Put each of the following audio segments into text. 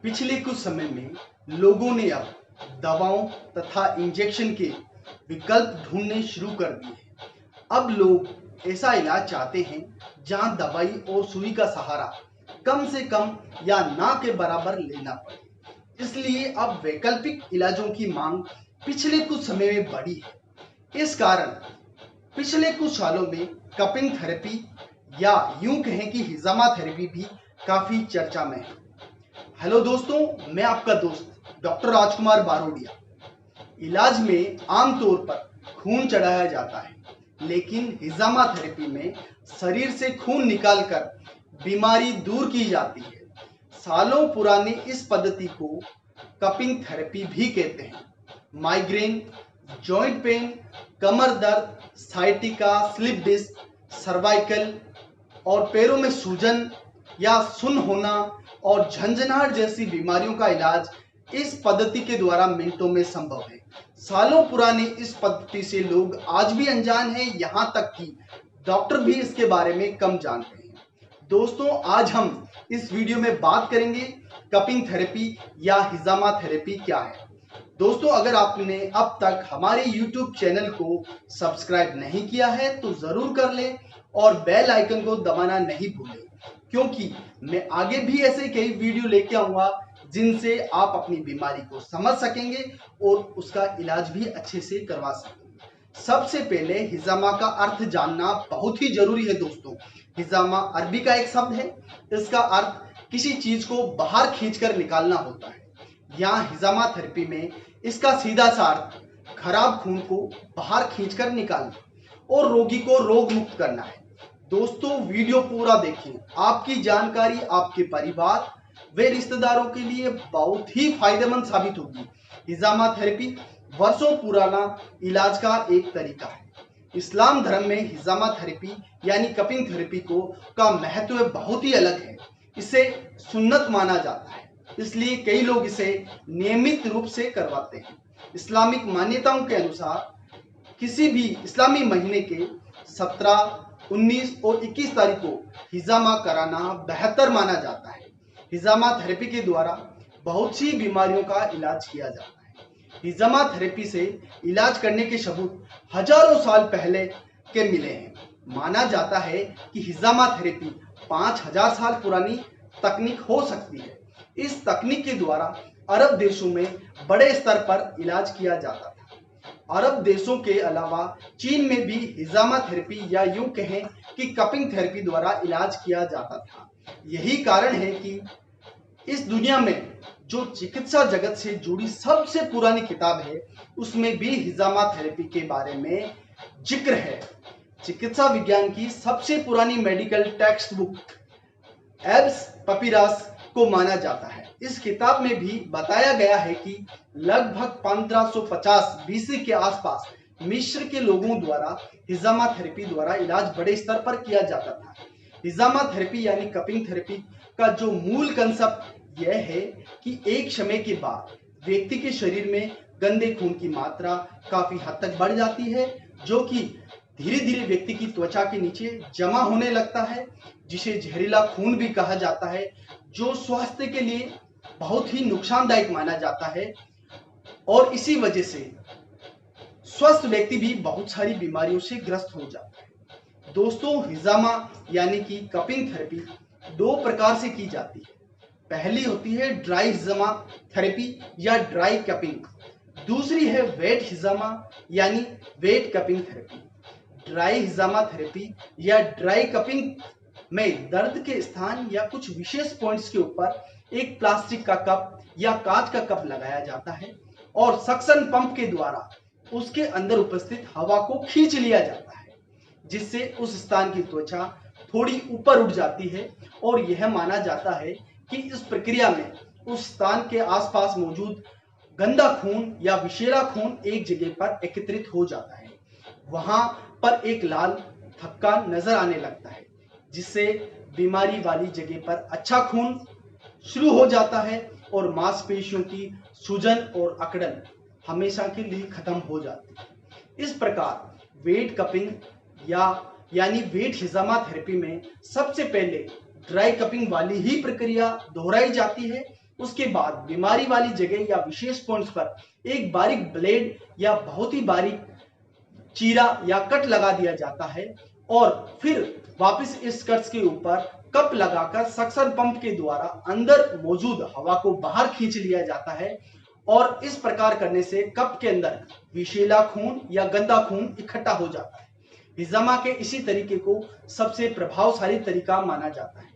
पिछले कुछ समय में लोगों ने अब दवाओं तथा इंजेक्शन के विकल्प ढूंढने शुरू कर दिए हैं। अब लोग ऐसा इलाज चाहते हैं जहां दवाई और सुई का सहारा कम से कम या ना के बराबर लेना पड़े। इसलिए अब वैकल्पिक इलाजों की मांग पिछले कुछ समय में बढ़ी है। इस कारण पिछले कुछ सालों में कपिंग थेरेपी या यूं कहें कि हिजामा थेरेपी भी काफी चर्चा में है। हेलो दोस्तों, मैं आपका दोस्त डॉक्टर राजकुमार बारोडिया। इलाज में आमतौर पर खून चढ़ाया जाता है, लेकिन हिजामा थेरेपी में शरीर से खून निकालकर बीमारी दूर की जाती है। सालों पुरानी इस पद्धति को कपिंग थेरेपी भी कहते हैं। माइग्रेन, जॉइंट पेन, कमर दर्द, साइटिका, स्लिप डिस्क, सर्वाइकल और पैरों में सूजन या सुन्न होना और झंझनाहट जैसी बीमारियों का इलाज इस पद्धति के द्वारा मिनटों में संभव है। सालों पुरानी इस पद्धति से लोग आज भी अनजान हैं, यहाँ तक कि डॉक्टर भी इसके बारे में कम जानते हैं। दोस्तों, आज हम इस वीडियो में बात करेंगे कपिंग थेरेपी या हिजामा थेरेपी क्या है। दोस्तों, अगर आपने अब तक हमारे YouTube चैनल को सब्सक्राइब नहीं किया है तो जरूर कर लें और बेल आइकन को दबाना नहीं भूलें, क्योंकि मैं आगे भी ऐसे कई वीडियो लेके आऊंगा जिनसे आप अपनी बीमारी को समझ सकेंगे और उसका इलाज भी अच्छे से करवा सकेंगे। सबसे पहले हिजामा का अर्थ जानना बहुत ही जरूरी है। दोस्तों, हिजामा अरबी का एक शब्द है। इसका अर्थ किसी चीज को बाहर खींचकर निकालना होता है। यहाँ हिजामा थेरेपी में इसका सीधा सा अर्थ खराब खून को बाहर खींचकर निकालना और रोगी को रोग मुक्त करना है। दोस्तों, वीडियो पूरा देखें। आपकी जानकारी आपके परिवार व रिश्तेदारों के लिए बहुत ही फायदेमंद साबित होगी। हिजामा थेरेपी वर्षों पुराना इलाज का एक तरीका है। इस्लाम धर्म में हिजामा थेरेपी यानी कपिंग थेरेपी का महत्व बहुत ही अलग है। इसे सुन्नत माना जाता है, इसलिए कई लोग इसे नियमित रूप से करवाते हैं। इस्लामिक मान्यताओं के अनुसार किसी भी इस्लामी महीने के 17, 19 और 21 तारीख को हिजामा कराना बेहतर माना जाता है। हिजामा थेरेपी के द्वारा बहुत सी बीमारियों का इलाज किया जाता है। हिजामा थेरेपी से इलाज करने के सबूत हजारों साल पहले के मिले हैं। माना जाता है कि हिजामा थेरेपी 5000 साल पुरानी तकनीक हो सकती है। इस तकनीक के द्वारा अरब देशों में बड़े स्तर पर इलाज किया जाता था। अरब देशों के अलावा चीन में भी हिजामा थेरेपी या यूं कहें कि कपिंग थेरेपी द्वारा इलाज किया जाता था। यही कारण है कि इस दुनिया में जो चिकित्सा जगत से जुड़ी सबसे पुरानी किताब है, उसमें भी हिजामा थेरेपी के बारे में जिक्र है। चिकित्सा विज्ञान की सबसे पुरानी medical text book abs papyrus को माना जाता है। इस किताब में भी बताया गया है कि लगभग 1550 बीसी के आसपास मिस्र के लोगों द्वारा हिजामा थेरेपी द्वारा इलाज बड़े स्तर पर किया जाता था। हिजामा थेरेपी यानी कपिंग थेरेपी का जो मूल कंसेप्ट यह है कि एक समय के बाद व्यक्ति के शरीर में गंदे खून की मात्रा काफी हद तक बढ़ जाती है, जो कि धीरे धीरे व्यक्ति की त्वचा के नीचे जमा होने लगता है, जिसे जहरीला खून भी कहा जाता है, जो स्वास्थ्य के लिए बहुत ही नुकसानदायक माना जाता है। और इसी वजह से स्वस्थ व्यक्ति भी बहुत सारी बीमारियों से ग्रस्त हो जाता है। दोस्तों, हिजामा यानी कि कपिंग थेरेपी दो प्रकार से की जाती है। पहली होती है ड्राई हिजामा थेरेपी या ड्राई कपिंग। दूसरी है वेट हिजामा यानी वेट कपिंग थेरेपी। ड्राई हिजामा थेरेपी या ड्राई कपिंग में दर्द के स्थान या कुछ विशेष पॉइंट्स के ऊपर एक प्लास्टिक का कप या कांच का कप लगाया जाता है और सक्शन पंप के द्वारा उसके अंदर उपस्थित हवा को खींच लिया जाता है, जिससे उस स्थान की त्वचा थोड़ी ऊपर उठ जाती है और यह माना जाता है कि इस प्रक्रिया में उस स्थान के आसपास मौजूद गंदा खून या विषैला खून एक जगह पर एकत्रित हो जाता है। वहां पर एक लाल थक्का नजर आने लगता है, जिससे बीमारी वाली जगह पर अच्छा खून शुरू हो जाता है और मांसपेशियों की सूजन और अकड़न हमेशा के लिए खत्म हो जाती है। इस प्रकार वेट कपिंग यानी वेट हिजामा थेरेपी में सबसे पहले ड्राई कपिंग वाली ही प्रक्रिया दोहराई जाती है, उसके बाद बीमारी वाली जगह या विशेष पॉइंट्स पर एक बारीक ब्लेड या बहुत ही बारीक चीरा या कट लगा दिया जाता है और फिर वापस इस कट्स के ऊपर कप लगाकर सक्शन पंप के द्वारा अंदर मौजूद हवा को बाहर खींच लिया जाता है और इस प्रकार करने से कप के अंदर विषैला खून या गंदा खून इकट्ठा हो जाता है। हिजामा के इसी तरीके को सबसे प्रभावशाली तरीका माना जाता है।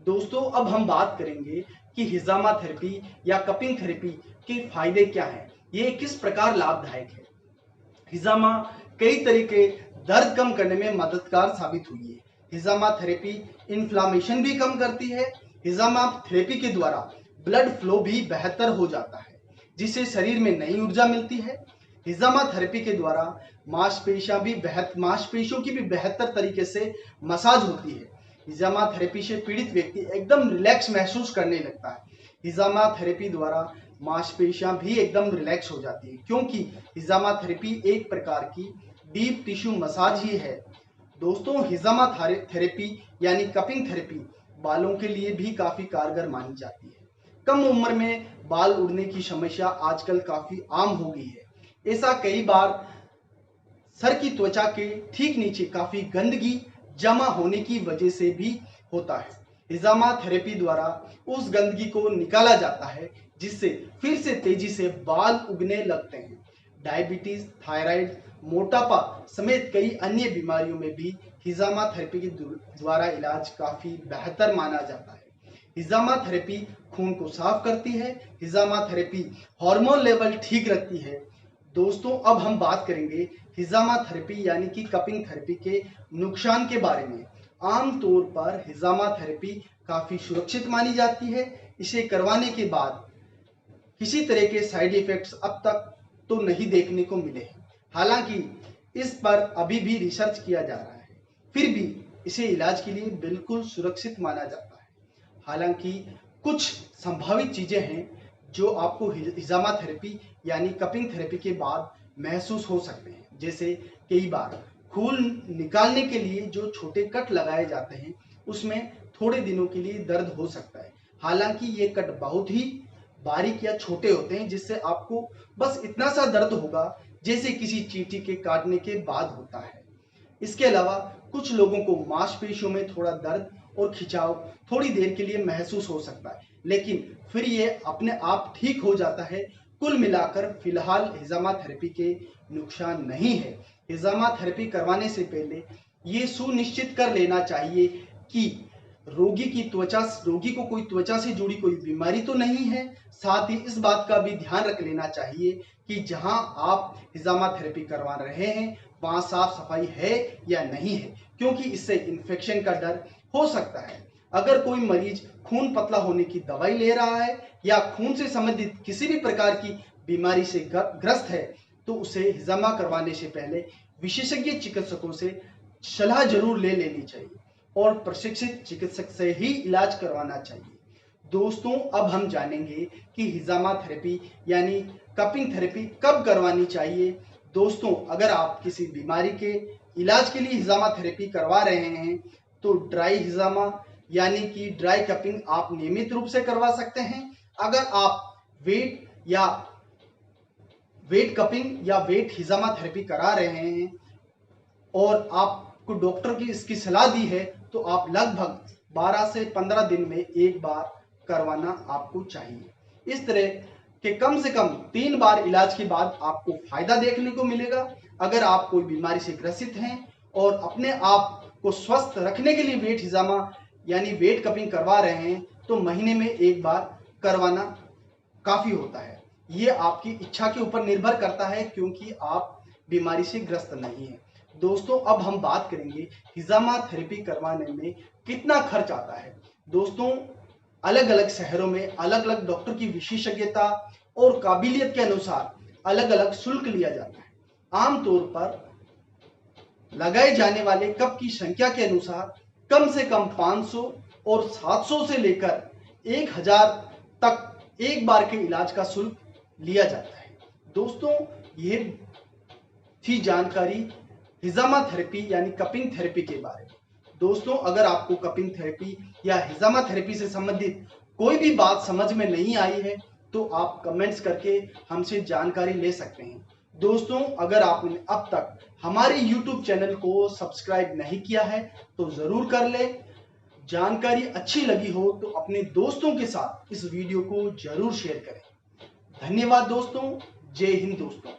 दोस्तों, अब हम बात करेंगे कि हिजामा थेरेपी या कपिंग थेरेपी के फायदे क्या हैं, ये किस प्रकार लाभदायक है। हिजामा कई तरीके दर्द कम करने में मददगार साबित हुई है। हिजामा थेरेपी इन्फ्लामेशन भी कम करती है। हिजामा थेरेपी के द्वारा ब्लड फ्लो भी बेहतर हो जाता है, जिससे शरीर में नई ऊर्जा मिलती है। हिजामा थेरेपी के द्वारा मांसपेशियों की भी बेहतर तरीके से मसाज होती है। हिजामा थेरेपी से पीड़ित व्यक्ति एकदम रिलैक्स महसूस करने लगता है। हिजामा थेरेपी द्वारा मांसपेशियां भी एकदम रिलैक्स हो जाती है, क्योंकि हिजामा थेरेपी एक प्रकार की डीप टिश्यू मसाज ही है। दोस्तों, हिजामा थेरेपी यानी कपिंग थेरेपी बालों के लिए भी काफी कारगर मानी जाती है। कम उम्र में बाल उड़ने की समस्या आजकल काफी आम हो गई है। ऐसा कई बार सर की त्वचा के ठीक नीचे काफी गंदगी जमा होने की वजह से भी होता है। हिजामा थेरेपी द्वारा उस गंदगी को निकाला जाता है, जिससे फिर से तेजी से बाल उगने लगते हैं। डायबिटीज, थायराइड, मोटापा समेत कई अन्य बीमारियों में भी हिजामा थेरेपी के द्वारा इलाज काफी बेहतर माना जाता है। हिजामा थेरेपी खून को साफ करती है। हिजामा थेरेपी हार्मोन लेवल ठीक रखती है। दोस्तों, अब हम बात करेंगे हिजामा थेरेपी यानी कि कपिंग थेरेपी के नुकसान के बारे में। आमतौर पर हिजामा थेरेपी काफी सुरक्षित मानी जाती है। इसे करवाने के बाद किसी तरह के साइड इफेक्ट्स अब तक तो नहीं देखने को मिले हैं। हालांकि इस पर अभी भी रिसर्च किया जा रहा है, फिर भी इसे इलाज के लिए बिल्कुल सुरक्षित माना जाता है। हालांकि कुछ संभावित चीजें हैं जो आपको हिजामा थेरेपी यानी कपिंग थेरेपी के बाद महसूस हो सकते हैं। जैसे कई बार खून निकालने के लिए जो छोटे कट लगाए जाते हैं, उसमें थोड़े दिनों के लिए दर्द हो सकता है। हालांकि ये कट बहुत ही बारीक या छोटे होते हैं, जिससे आपको बस इतना सा दर्द होगा जैसे किसी चींटी के काटने के बाद होता है। इसके अलावा कुछ लोगों को मांसपेशियों में थोड़ा दर्द और खिंचाव थोड़ी देर के लिए महसूस हो सकता है, लेकिन फिर ये अपने आप ठीक हो जाता है। कुल मिलाकर फिलहाल हिजामा थेरेपी के नुकसान नहीं है। हिजामा थेरेपी करवाने से पहले ये सुनिश्चित कर लेना चाहिए कि रोगी को कोई त्वचा से जुड़ी कोई बीमारी तो नहीं है। साथ ही इस बात का भी ध्यान रख लेना चाहिए कि जहां आप हिजामा थेरेपी करवा रहे हैं वहां साफ सफाई है या नहीं है, क्योंकि इससे इन्फेक्शन का डर हो सकता है। अगर कोई मरीज खून पतला होने की दवाई ले रहा है या खून से संबंधित किसी भी प्रकार की बीमारी से ग्रस्त है, तो उसे हिजामा करवाने से पहले विशेषज्ञ चिकित्सकों से सलाह जरूर ले लेनी चाहिए और प्रशिक्षित चिकित्सक से ही इलाज करवाना चाहिए। दोस्तों, अब हम जानेंगे कि हिजामा थेरेपी यानी कपिंग थेरेपी कब करवानी चाहिए। दोस्तों, अगर आप किसी बीमारी के इलाज के लिए हिजामा थेरेपी करवा रहे हैं, तो ड्राई हिजामा यानी कि ड्राई कपिंग आप नियमित रूप से करवा सकते हैं। अगर आप वेट कपिंग या वेट हिजामा थेरेपी करा रहे हैं और आपको डॉक्टर की इसकी सलाह दी है, तो आप लगभग 12 से 15 दिन में एक बार करवाना आपको चाहिए। इस तरह के कम से कम 3 बार इलाज के बाद आपको फायदा देखने को मिलेगा। अगर आप कोई बीमारी से ग्रसित हैं और अपने आप को स्वस्थ रखने के लिए वेट हिजामा यानी वेट कपिंग करवा रहे हैं, तो महीने में एक बार करवाना काफी होता है। ये आपकी इच्छा के ऊपर निर्भर करता है, क्योंकि आप बीमारी से ग्रस्त नहीं है। दोस्तों, अब हम बात करेंगे हिजामा थेरेपी करवाने में कितना खर्च आता है। दोस्तों, अलग अलग शहरों में अलग अलग डॉक्टर की विशेषज्ञता और काबिलियत के अनुसार अलग अलग शुल्क लिया जाता है। आमतौर पर लगाए जाने वाले कप की संख्या के अनुसार कम से कम 500 और 700 से लेकर 1000 तक एक बार के इलाज का शुल्क लिया जाता है। दोस्तों, ये थी जानकारी हिजामा थेरेपी यानी कपिंग थेरेपी के बारे में। दोस्तों, अगर आपको कपिंग थेरेपी या हिजामा थेरेपी से संबंधित कोई भी बात समझ में नहीं आई है तो आप कमेंट्स करके हमसे जानकारी ले सकते हैं। दोस्तों, अगर आपने अब तक हमारे YouTube चैनल को सब्सक्राइब नहीं किया है तो जरूर कर ले। जानकारी अच्छी लगी हो तो अपने दोस्तों के साथ इस वीडियो को जरूर शेयर करें। धन्यवाद दोस्तों। जय हिंद दोस्तों।